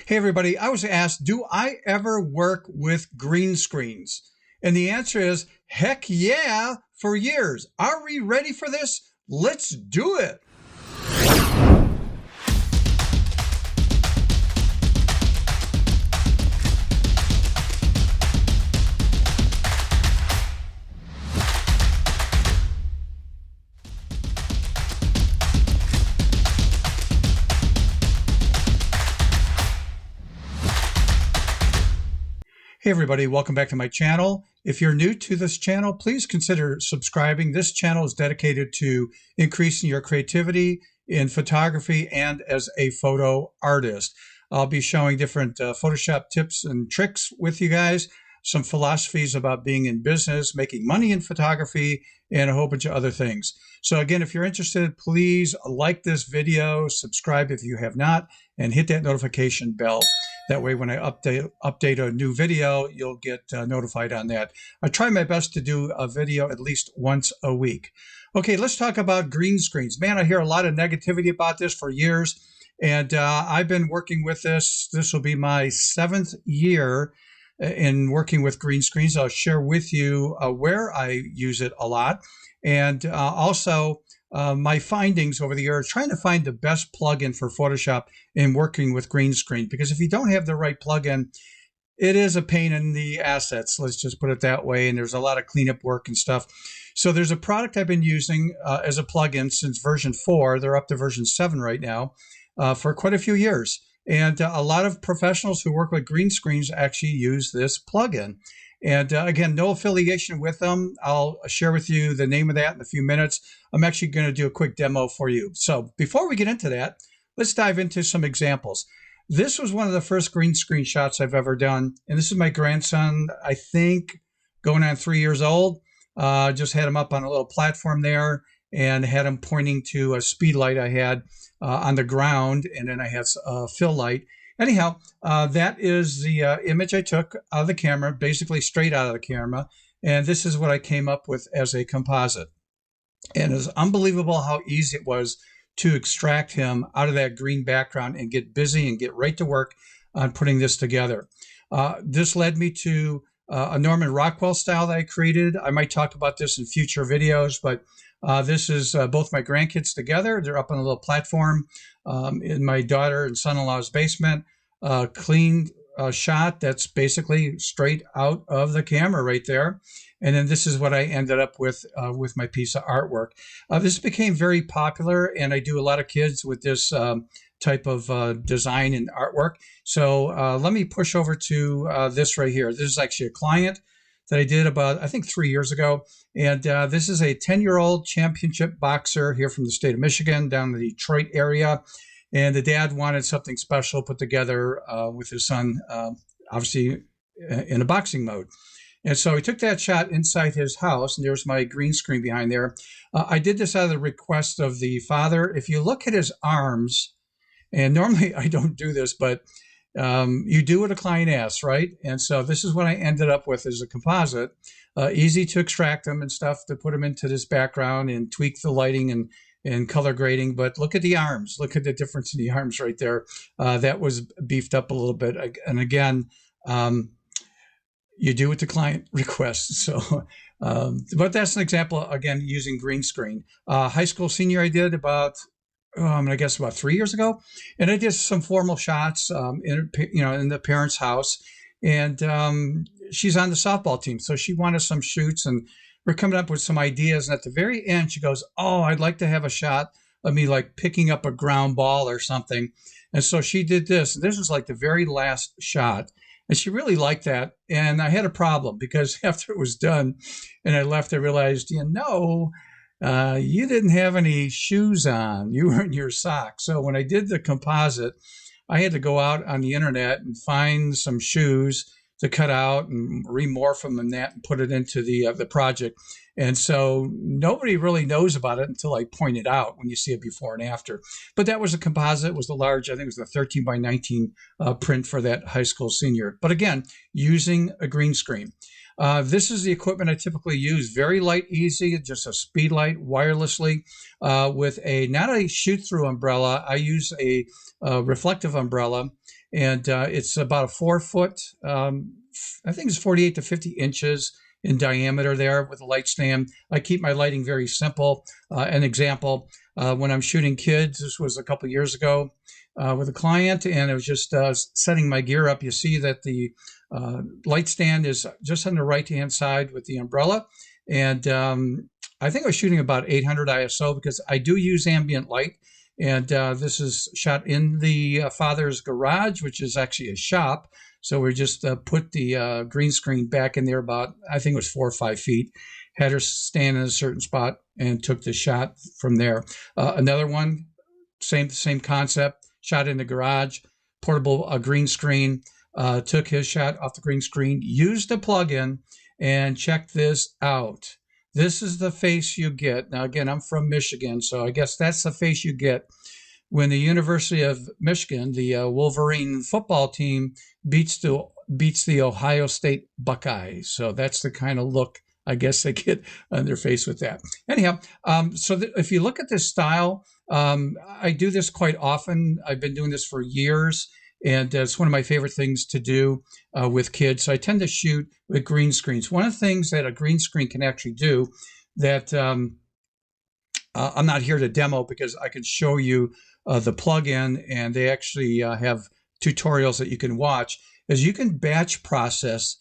Hey, everybody. I was asked, do I ever work with green screens? And the answer is, heck yeah, for years. Are we ready for this? Let's do it. Hey everybody, welcome back to my channel. If you're new to this channel, please consider subscribing. This channel is dedicated to increasing your creativity in photography and as a photo artist. I'll be showing different Photoshop tips and tricks with you guys, some philosophies about being in business, making money in photography, and a whole bunch of other things. So again, if you're interested, please like this video, subscribe if you have not, and hit that notification bell. That way, when I update a new video, you'll get notified on that. I try my best to do a video at least once a week. Okay, let's talk about green screens. Man, I hear a lot of negativity about this for years, and I've been working with this. This will be my 7th year in working with green screens. I'll share with you where I use it a lot, and also my findings over the years, trying to find the best plugin for Photoshop in working with green screen. Because if you don't have the right plugin, it is a pain in the assets. Let's just put it that way. And there's a lot of cleanup work and stuff. So there's a product I've been using as a plugin since version 4. They're up to version 7 right now for quite a few years. And a lot of professionals who work with green screens actually use this plugin. And again, no affiliation with them. I'll share with you the name of that in a few minutes. I'm actually going to do a quick demo for you. So before we get into that, let's dive into some examples. This was one of the first green screen shots I've ever done. And this is my grandson, I think, going on 3 years old. Just had him up on a little platform there and had him pointing to a speed light I had on the ground. And then I had a fill light. Anyhow, that is the image I took out of the camera, basically straight out of the camera. And this is what I came up with as a composite. And it was unbelievable how easy it was to extract him out of that green background and get busy and get right to work on putting this together. This led me to a Norman Rockwell style that I created. I might talk about this in future videos, but this is both my grandkids together. They're up on a little platform in my daughter and son-in-law's basement. Clean shot that's basically straight out of the camera right there. And then this is what I ended up with my piece of artwork. This became very popular, and I do a lot of kids with this type of design and artwork. So let me push over to this right here. This is actually a client that I did about, I think, 3 years ago. And this is a 10-year-old championship boxer here from the state of Michigan, down in the Detroit area. And the dad wanted something special put together with his son, obviously in a boxing mode. And so he took that shot inside his house, and there's my green screen behind there. I did this out of the request of the father. If you look at his arms, and normally I don't do this, but you do what a client asks, right? And so this is what I ended up with as a composite. Easy to extract them and stuff, to put them into this background and tweak the lighting and color grading. But look at the arms. Look at the difference in the arms right there. That was beefed up a little bit. And again, you do what the client requests. So, but that's an example, again, using green screen. High school senior I did about, I guess about 3 years ago. And I did some formal shots in the parents' house. And she's on the softball team. So she wanted some shoots, and we're coming up with some ideas. And at the very end, she goes, "Oh, I'd like to have a shot of me like picking up a ground ball or something." And so she did this. This was like the very last shot. And she really liked that. And I had a problem, because after it was done and I left, I realized, you didn't have any shoes on. You were in your socks. So when I did the composite, I had to go out on the internet and find some shoes to cut out and remorph them and that and put it into the project. And so nobody really knows about it until I point it out when you see it before and after. But that was a composite. It was the large, I think it was the 13 by 19 print for that high school senior. But again, using a green screen. This is the equipment I typically use. Very light, easy, just a speed light wirelessly with not a shoot-through umbrella. I use a reflective umbrella. and it's about a 4 foot, I think it's 48 to 50 inches in diameter there with a light stand. I keep my lighting very simple. An example, when I'm shooting kids, this was a couple years ago with a client, and I was just setting my gear up. You see that the light stand is just on the right-hand side with the umbrella. And I think I was shooting about 800 ISO because I do use ambient light. And this is shot in the father's garage, which is actually a shop. So we just put the green screen back in there about, I think it was 4 or 5 feet, had her stand in a certain spot and took the shot from there. Another one, same concept, shot in the garage, portable green screen, took his shot off the green screen, used the plug-in, and check this out. This is the face you get. Now, again, I'm from Michigan, so I guess that's the face you get when the University of Michigan, the Wolverine football team, beats the Ohio State Buckeyes. So that's the kind of look I guess they get on their face with that. Anyhow, if you look at this style, I do this quite often. I've been doing this for years, and it's one of my favorite things to do with kids. So I tend to shoot with green screens. One of the things that a green screen can actually do that I'm not here to demo because I can show you the plugin, and they actually have tutorials that you can watch, is you can batch process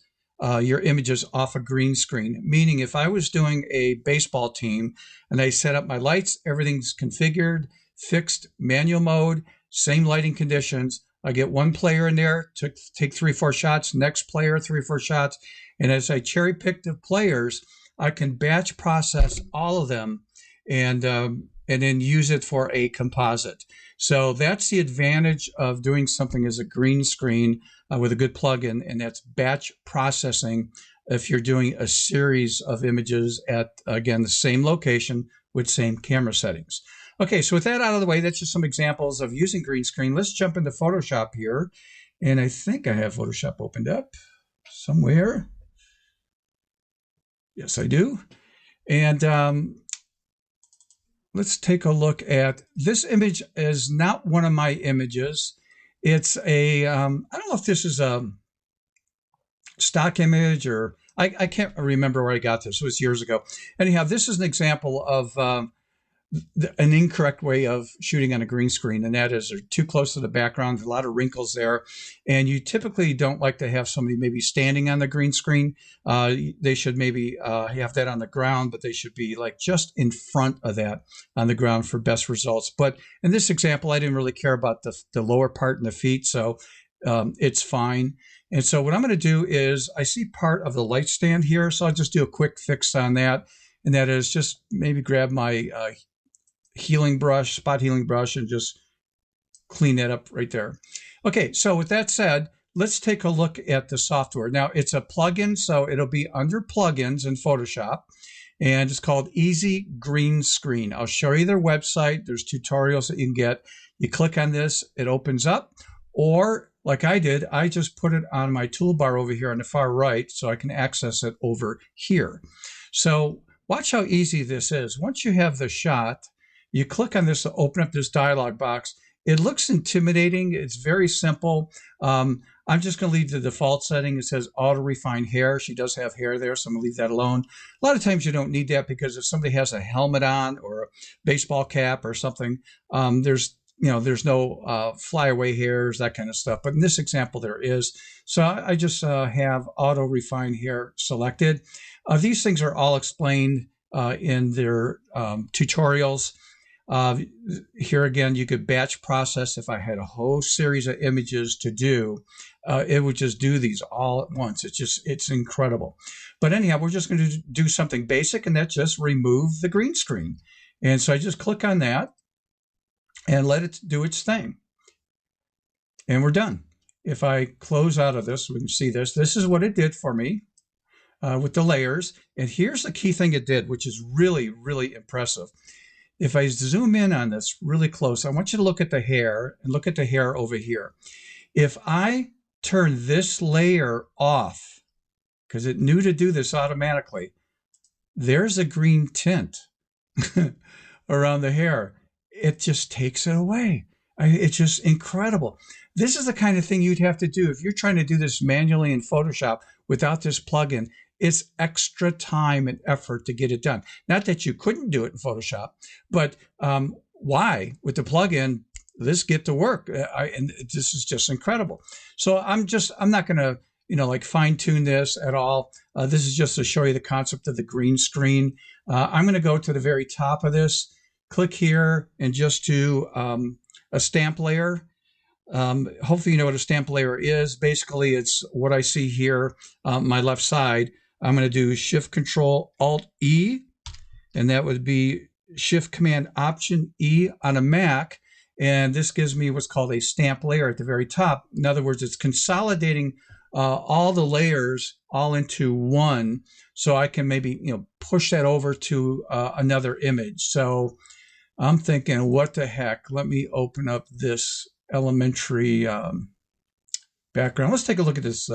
your images off a green screen. Meaning if I was doing a baseball team and I set up my lights, everything's configured, fixed, manual mode, same lighting conditions, I get one player in there, take 3 or 4 shots, next player, 3 or 4 shots. And as I cherry pick the players, I can batch process all of them and then use it for a composite. So that's the advantage of doing something as a green screen with a good plugin, and that's batch processing if you're doing a series of images at, again, the same location with same camera settings. Okay, so with that out of the way, that's just some examples of using green screen. Let's jump into Photoshop here. And I think I have Photoshop opened up somewhere. Yes, I do. And let's take a look at this image. Is not one of my images. It's a, I don't know if this is a stock image or I can't remember where I got this. It was years ago. Anyhow, this is an example of an incorrect way of shooting on a green screen, and that is they're too close to the background, a lot of wrinkles there, and you typically don't like to have somebody maybe standing on the green screen. They should maybe have that on the ground, but they should be like just in front of that on the ground for best results. But in this example, I didn't really care about the lower part and the feet, so it's fine. And so what I'm going to do is I see part of the light stand here, so I'll just do a quick fix on that, and that is just maybe grab my spot healing brush, and just clean that up right there. Okay, so with that said, let's take a look at the software. Now, it's a plugin, so it'll be under plugins in Photoshop, and it's called Easy Green Screen. I'll show you their website. There's tutorials that you can get. You click on this, it opens up, or like I did, I just put it on my toolbar over here on the far right so I can access it over here. So watch how easy this is. Once you have the shot, you click on this to open up this dialog box. It looks intimidating. It's very simple. I'm just going to leave the default setting. It says auto refine hair. She does have hair there, so I'm going to leave that alone. A lot of times you don't need that because if somebody has a helmet on or a baseball cap or something, there's no flyaway hairs, that kind of stuff. But in this example, there is. So I just have auto refine hair selected. These things are all explained in their tutorials. Here again, you could batch process. If I had a whole series of images to do, it would just do these all at once. It's incredible. But anyhow, we're just going to do something basic, and that's just remove the green screen. And so I just click on that and let it do its thing. And we're done. If I close out of this, we can see this. This is what it did for me with the layers. And here's the key thing it did, which is really, really impressive. If I zoom in on this really close, I want you to look at the hair and look at the hair over here. If I turn this layer off, because it knew to do this automatically, there's a green tint around the hair. It just takes it away. It's just incredible. This is the kind of thing you'd have to do if you're trying to do this manually in Photoshop without this plugin. It's extra time and effort to get it done. Not that you couldn't do it in Photoshop, but why? With the plugin, let's get to work. And this is just incredible. So I'm not going to, like fine tune this at all. This is just to show you the concept of the green screen. I'm going to go to the very top of this, click here, and just do a stamp layer. Hopefully you know what a stamp layer is. Basically, it's what I see here on my left side. I'm going to do Shift Control Alt E, and that would be Shift Command Option E on a Mac. And this gives me what's called a stamp layer at the very top. In other words, it's consolidating all the layers all into one, so I can maybe push that over to another image. So I'm thinking, what the heck? Let me open up this elementary background. Let's take a look at this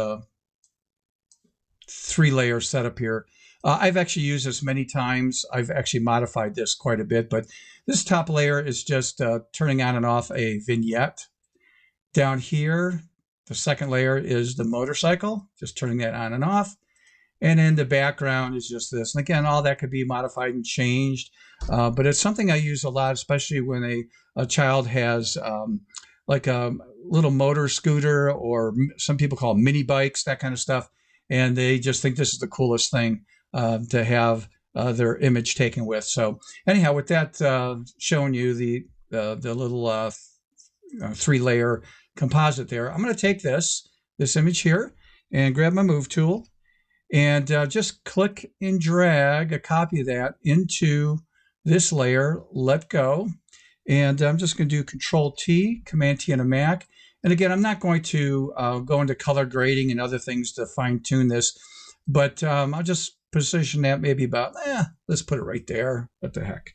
3-layer setup here. I've actually used this many times. I've actually modified this quite a bit, but this top layer is just turning on and off a vignette. Down here, the second layer is the motorcycle, just turning that on and off. And then the background is just this. And again, all that could be modified and changed, but it's something I use a lot, especially when a child has like a little motor scooter, or some people call them mini bikes, that kind of stuff. And they just think this is the coolest thing to have their image taken with. So anyhow, with that showing you the little 3-layer composite there, I'm going to take this image here and grab my move tool and just click and drag a copy of that into this layer, let go. And I'm just going to do Control T, Command T on a Mac. And again, I'm not going to go into color grading and other things to fine tune this, but I'll just position that maybe about, let's put it right there. What the heck?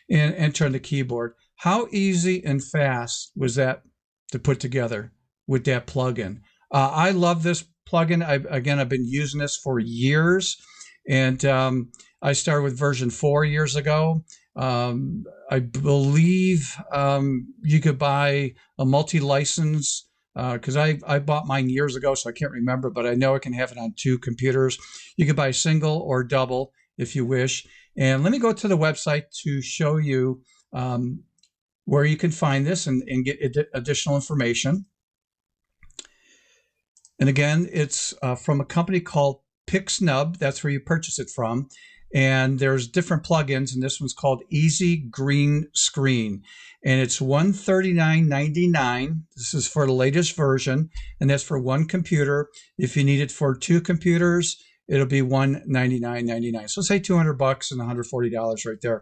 And enter on the keyboard. How easy and fast was that to put together with that plugin? I love this plugin. I've been using this for years, and I started with version 4 years ago. I believe you could buy a multi-license because I bought mine years ago, so I can't remember, but I know I can have it on 2 computers. You can buy single or double if you wish. And let me go to the website to show you where you can find this and get additional information. And again, it's from a company called Pixnub. That's where you purchase it from. And there's different plugins, and this one's called Easy Green Screen. And it's $139.99. This is for the latest version, and that's for 1 computer. If you need it for 2 computers, it'll be $199.99. So say $200 and $140 right there.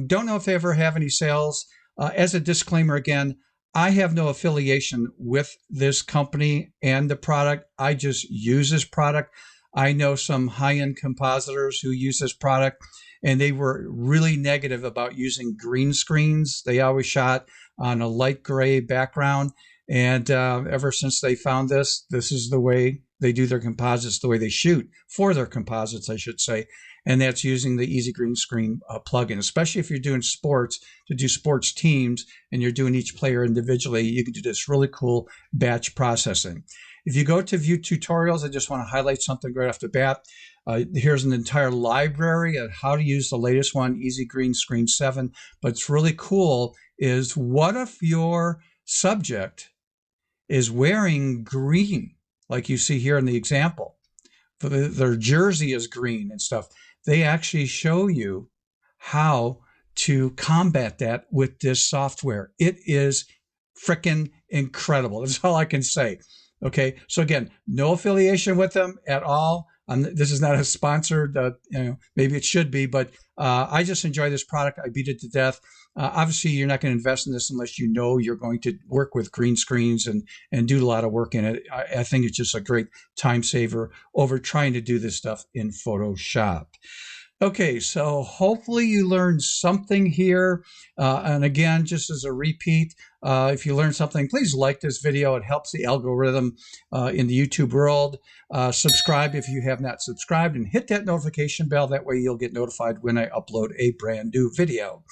Don't know if they ever have any sales. As a disclaimer, again, I have no affiliation with this company and the product. I just use this product. I know some high-end compositors who use this product, and they were really negative about using green screens. They always shot on a light gray background, and ever since they found this is the way they do their composites, the way they shoot for their composites, I should say, and that's using the Easy Green Screen plugin. Especially if you're doing sports, to do sports teams, and you're doing each player individually, you can do this really cool batch processing. If you go to View Tutorials, I just want to highlight something right off the bat. Here's an entire library of how to use the latest one, Easy Green Screen 7. But it's really cool is, what if your subject is wearing green, like you see here in the example? Their jersey is green and stuff. They actually show you how to combat that with this software. It is freaking incredible. That's all I can say. Okay, so again, no affiliation with them at all. This is not a sponsored, maybe it should be, but I just enjoy this product. I beat it to death. Obviously, you're not going to invest in this unless you know you're going to work with green screens and do a lot of work in it. I think it's just a great time saver over trying to do this stuff in Photoshop. Okay, so hopefully you learned something here. And again, just as a repeat, if you learned something, please like this video. It helps the algorithm in the YouTube world. Subscribe if you have not subscribed, and hit that notification bell. That way you'll get notified when I upload a brand new video.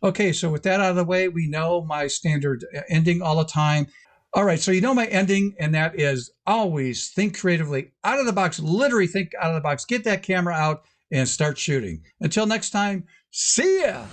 Okay, so with that out of the way, we know my standard ending all the time. All right, so you know my ending, and that is always think creatively, out of the box, literally think out of the box. Get that camera out and start shooting. Until next time, see ya.